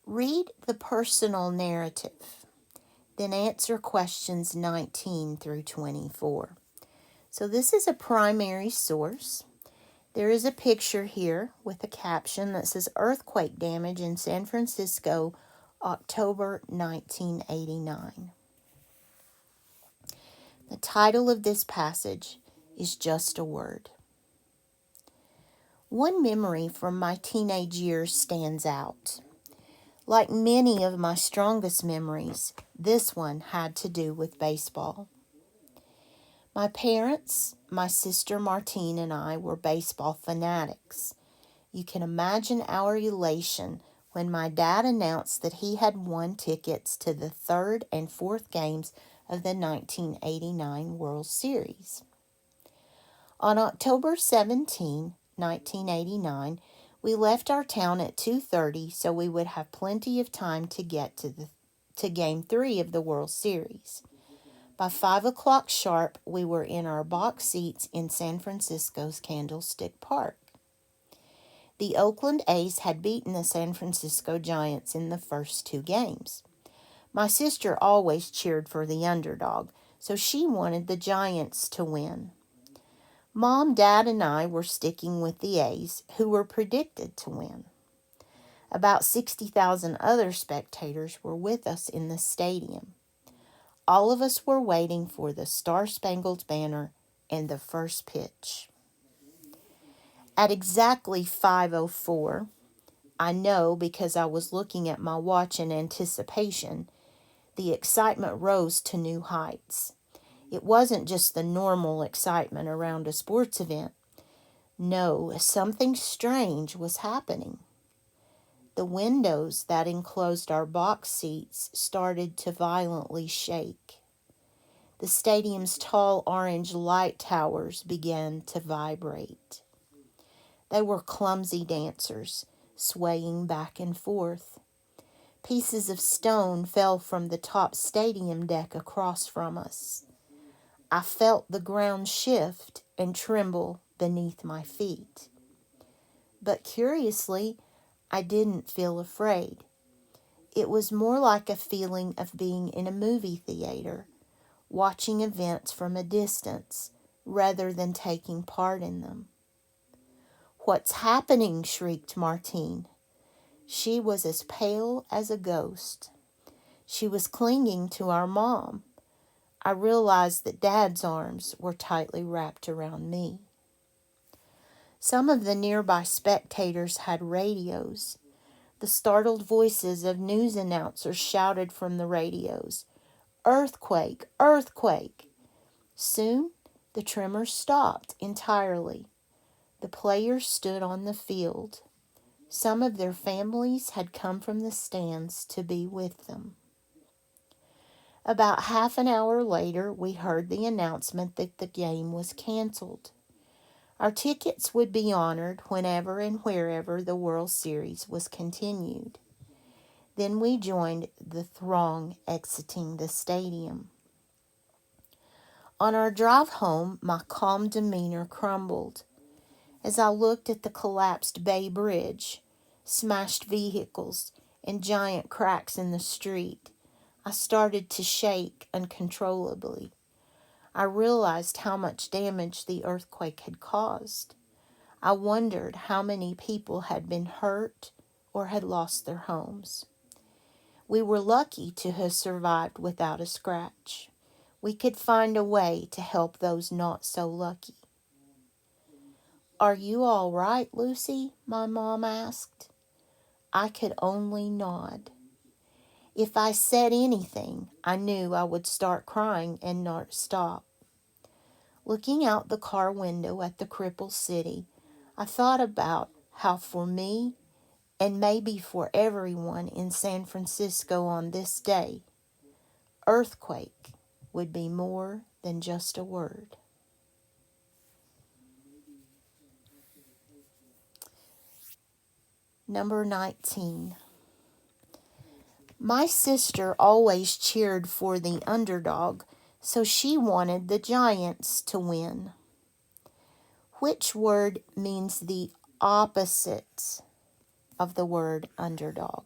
Read the personal narrative, then answer questions 19 through 24. So this is a primary source. There is a picture here with a caption that says earthquake damage in San Francisco, October 1989. The title of this passage is Just a Word. One memory from my teenage years stands out. Like many of my strongest memories, this one had to do with baseball. My parents, my sister Martine, and I were baseball fanatics. You can imagine our elation when my dad announced that he had won tickets to the third and fourth games of the 1989 World Series. On October 17, 1989, we left our town at 2:30 so we would have plenty of time to get to Game 3 of the World Series. By 5 o'clock sharp, we were in our box seats in San Francisco's Candlestick Park. The Oakland A's had beaten the San Francisco Giants in the first two games. My sister always cheered for the underdog, so she wanted the Giants to win. Mom, Dad, and I were sticking with the A's, who were predicted to win. About 60,000 other spectators were with us in the stadium. All of us were waiting for the Star-Spangled Banner and the first pitch. At exactly 5:04, I know because I was looking at my watch in anticipation, the excitement rose to new heights. It wasn't just the normal excitement around a sports event. No, something strange was happening. The windows that enclosed our box seats started to violently shake. The stadium's tall orange light towers began to vibrate. They were clumsy dancers, swaying back and forth. Pieces of stone fell from the top stadium deck across from us. I felt the ground shift and tremble beneath my feet. But curiously, I didn't feel afraid. It was more like a feeling of being in a movie theater, watching events from a distance rather than taking part in them. "What's happening?" shrieked Martine. She was as pale as a ghost. She was clinging to our mom. I realized that Dad's arms were tightly wrapped around me. Some of the nearby spectators had radios. The startled voices of news announcers shouted from the radios, "Earthquake! Earthquake!" Soon, the tremors stopped entirely. The players stood on the field. Some of their families had come from the stands to be with them. About half an hour later, we heard the announcement that the game was canceled. Our tickets would be honored whenever and wherever the World Series was continued. Then we joined the throng exiting the stadium. On our drive home, my calm demeanor crumbled. As I looked at the collapsed Bay Bridge, smashed vehicles, and giant cracks in the street, I started to shake uncontrollably. I realized how much damage the earthquake had caused. I wondered how many people had been hurt or had lost their homes. We were lucky to have survived without a scratch. We could find a way to help those not so lucky. "Are you all right, Lucy?" my mom asked. I could only nod. If I said anything, I knew I would start crying and not stop. Looking out the car window at the crippled city, I thought about how for me, and maybe for everyone in San Francisco on this day, earthquake would be more than just a word. Number 19. My sister always cheered for the underdog, so she wanted the Giants to win. Which word means the opposite of the word underdog?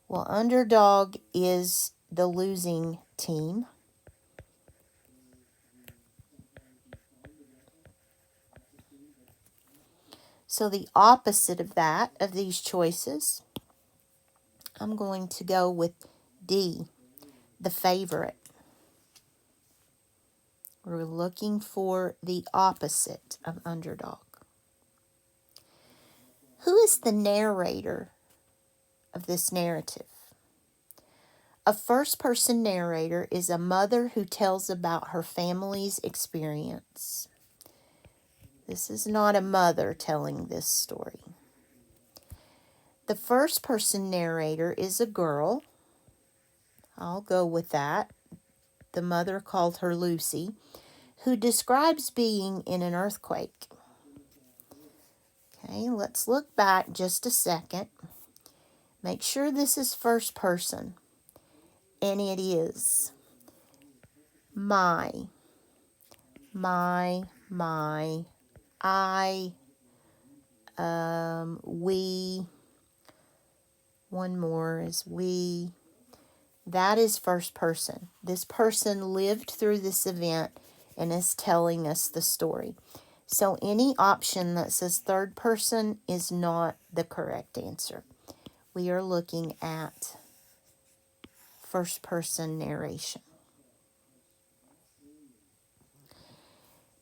Well, underdog is the losing team. So the opposite of that, of these choices, I'm going to go with D, the favorite. We're looking for the opposite of underdog. Who is the narrator of this narrative? A first-person narrator is a mother who tells about her family's experience. This is not a mother telling this story. The first-person narrator is a girl. I'll go with that. The mother called her Lucy, who describes being in an earthquake. Okay, let's look back just a second. Make sure this is first person. And it is. My, I, we, one more is we. That is first person. This person lived through this event and is telling us the story. So any option that says third person is not the correct answer. We are looking at first person narration.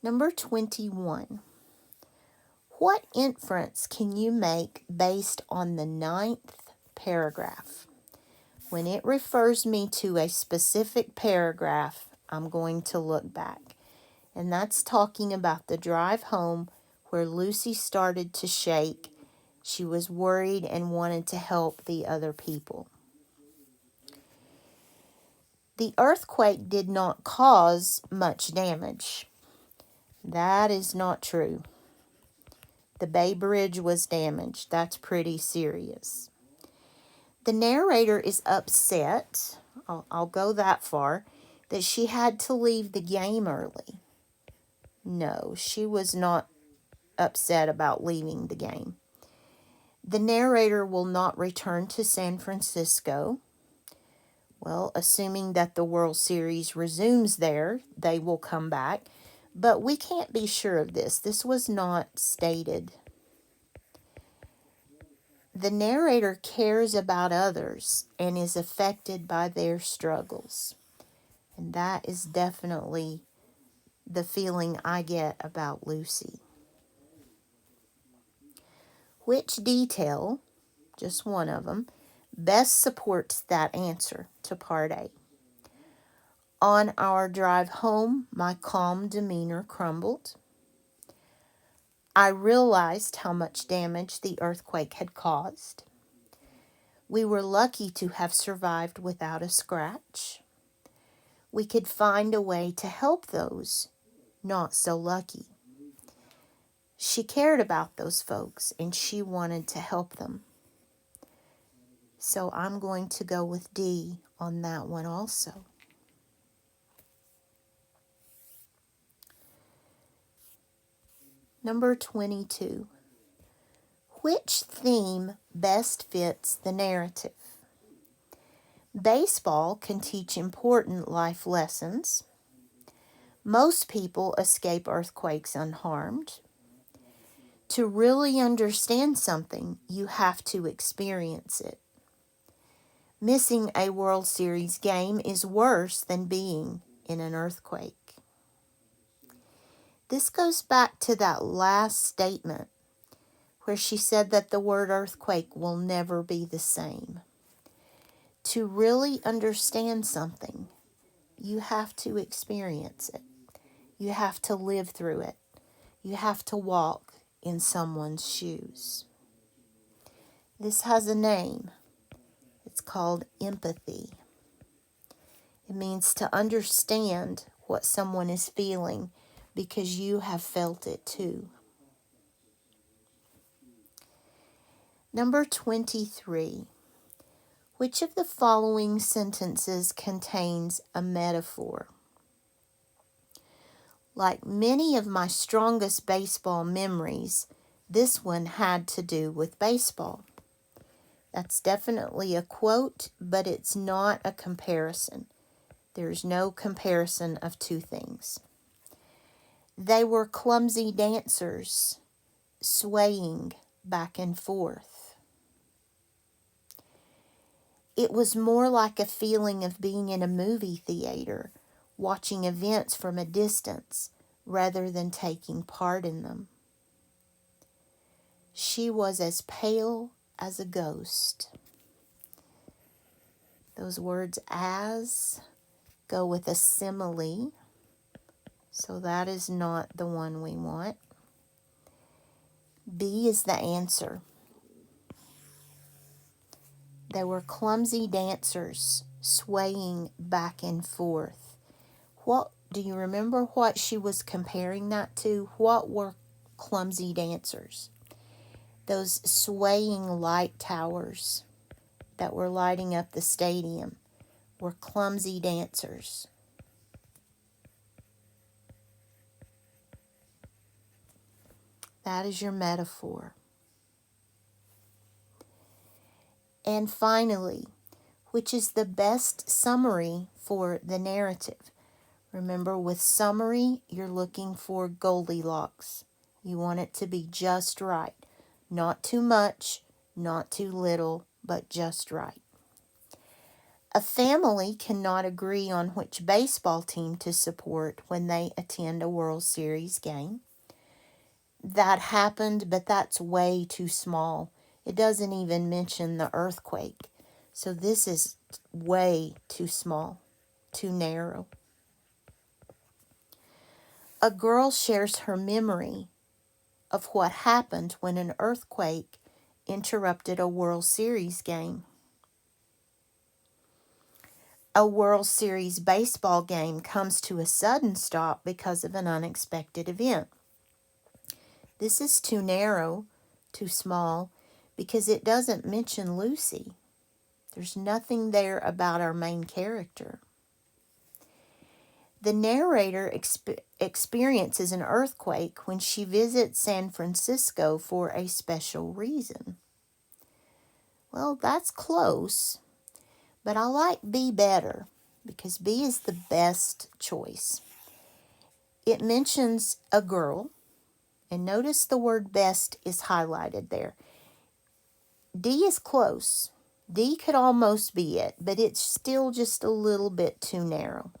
Number 21. What inference can you make based on the 9th paragraph? When it refers me to a specific paragraph, I'm going to look back. And that's talking about the drive home where Lucy started to shake. She was worried and wanted to help the other people. The earthquake did not cause much damage. That is not true. The Bay Bridge was damaged. That's pretty serious. The narrator is upset, I'll go that far, that she had to leave the game early. No, she was not upset about leaving the game. The narrator will not return to San Francisco. Well, assuming that the World Series resumes there, they will come back. But we can't be sure of this. This was not stated. The narrator cares about others and is affected by their struggles. And that is definitely the feeling I get about Lucy. Which detail, just one of them, best supports that answer to part A? On our drive home, my calm demeanor crumbled. I realized how much damage the earthquake had caused. We were lucky to have survived without a scratch. We could find a way to help those not so lucky. She cared about those folks and she wanted to help them. So I'm going to go with D on that one also. Number 22. Which theme best fits the narrative? Baseball can teach important life lessons. Most people escape earthquakes unharmed. To really understand something, you have to experience it. Missing a World Series game is worse than being in an earthquake. This goes back to that last statement where she said that the word earthquake will never be the same. To really understand something, you have to experience it. You have to live through it. You have to walk in someone's shoes. This has a name. It's called empathy. It means to understand what someone is feeling because you have felt it too. Number 23. Which of the following sentences contains a metaphor? Like many of my strongest baseball memories, this one had to do with baseball. That's definitely a quote, but it's not a comparison. There's no comparison of two things. They were clumsy dancers, swaying back and forth. It was more like a feeling of being in a movie theater, watching events from a distance rather than taking part in them. She was as pale as a ghost. Those words "as" go with a simile, so that is not the one we want. B is the answer. They were clumsy dancers, swaying back and forth. What do you remember what she was comparing that to? What were clumsy dancers? Those swaying light towers that were lighting up the stadium were clumsy dancers. That is your metaphor. And finally, which is the best summary for the narrative? Remember, with summary, you're looking for Goldilocks. You want it to be just right. Not too much, not too little, but just right. A family cannot agree on which baseball team to support when they attend a World Series game. That happened, but that's way too small. It doesn't even mention the earthquake. So this is way too small, too narrow. A girl shares her memory of what happened when an earthquake interrupted a World Series game. A World Series baseball game comes to a sudden stop because of an unexpected event. This is too narrow, too small, because it doesn't mention Lucy. There's nothing there about our main character. The narrator experiences an earthquake when she visits San Francisco for a special reason. Well, that's close, but I like B better because B is the best choice. It mentions a girl, and notice the word best is highlighted there. D is close. D could almost be it, but it's still just a little bit too narrow.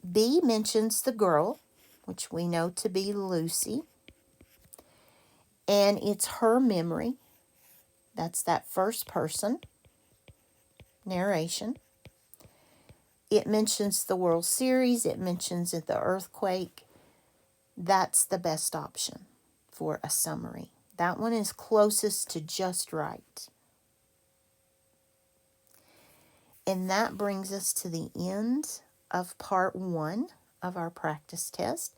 B mentions the girl, which we know to be Lucy, and it's her memory. That's that first person narration. It mentions the World Series. It mentions the earthquake. That's the best option for a summary. That one is closest to just right. And that brings us to the end of part 1 of our practice test.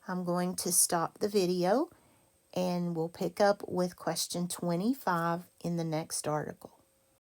I'm going to stop the video and we'll pick up with question 25 in the next article.